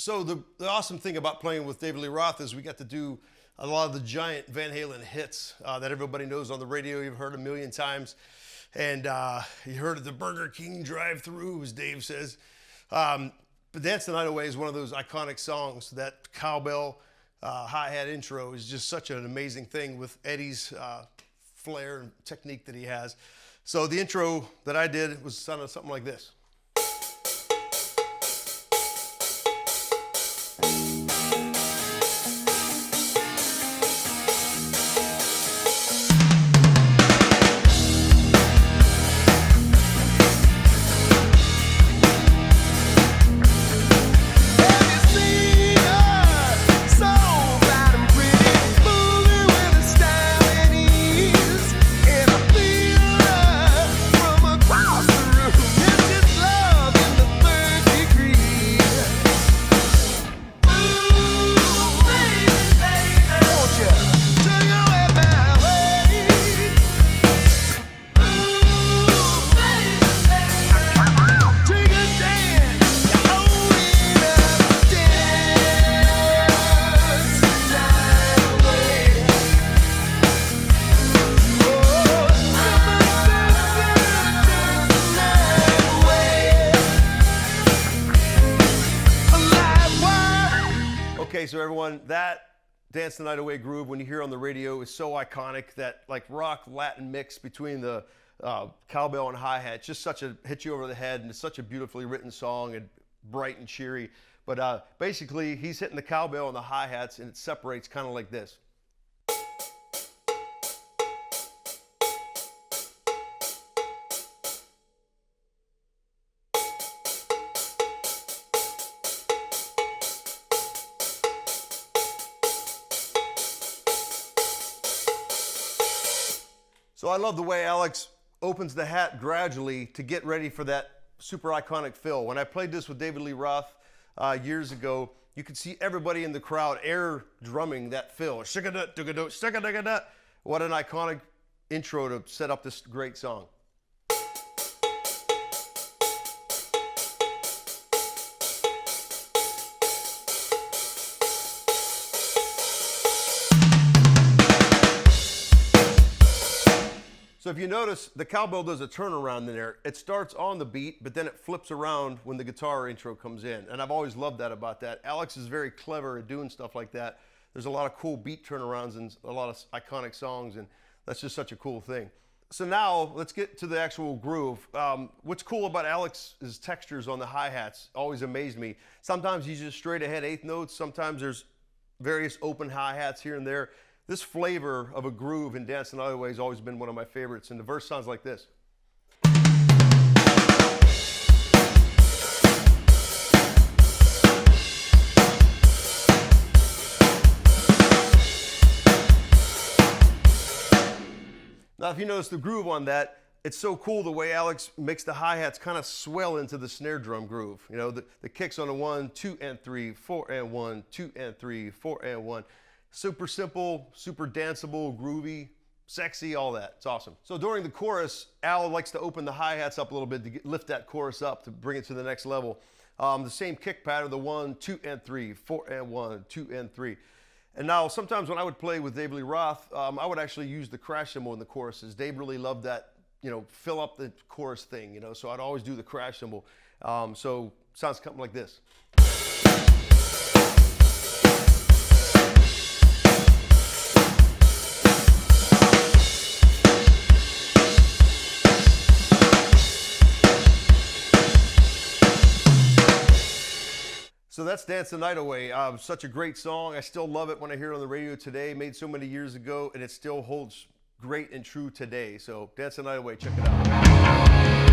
So the awesome thing about playing with David Lee Roth is we got to do a lot of the giant Van Halen hits that everybody knows on the radio. You've heard a million times. And you heard of the Burger King drive-thru, as Dave says. But Dance the Night Away is one of those iconic songs. That cowbell hi-hat intro is just such an amazing thing with Eddie's flair and technique that he has. So the intro that I did was sounded something like this. Okay, so everyone, that Dance the Night Away groove, when you hear on the radio, is so iconic. That like rock Latin mix between the cowbell and hi-hat, just such a hit you over the head, and it's such a beautifully written song and bright and cheery. But basically, he's hitting the cowbell and the hi-hats, and it separates kind of like this. So I love the way Alex opens the hat gradually to get ready for that super iconic fill. When I played this with David Lee Roth years ago, you could see everybody in the crowd air drumming that fill. What an iconic intro to set up this great song. So if you notice, the cowbell does a turnaround in there. It starts on the beat, but then it flips around when the guitar intro comes in. And I've always loved that about that. Alex is very clever at doing stuff like that. There's a lot of cool beat turnarounds and a lot of iconic songs, and that's just such a cool thing. So now let's get to the actual groove. What's cool about Alex's textures on the hi-hats always amazed me. Sometimes he's just straight ahead eighth notes. Sometimes there's various open hi-hats here and there. This flavor of a groove in Dance the Night Away has always been one of my favorites, and the verse sounds like this. Now, if you notice the groove on that, it's so cool the way Alex makes the hi-hats kind of swell into the snare drum groove. You know, the kicks on the 1, 2, and 3, 4, and 1, 2, and 3, 4, and 1. Super simple, super danceable, groovy, sexy, all that. It's awesome. So during the chorus, Al likes to open the hi-hats up a little bit to lift that chorus up to bring it to the next level. The same kick pattern, the 1, 2, and 3, 4, and 1, 2, and 3. And now sometimes when I would play with David Lee Roth, I would actually use the crash cymbal in the choruses. Dave really loved that, you know, fill up the chorus thing, you know, so I'd always do the crash cymbal. So it sounds something like this. So that's Dance the Night Away. Such a great song. I still love it when I hear it on the radio today. Made so many years ago, and it still holds great and true today. So Dance the Night Away, check it out.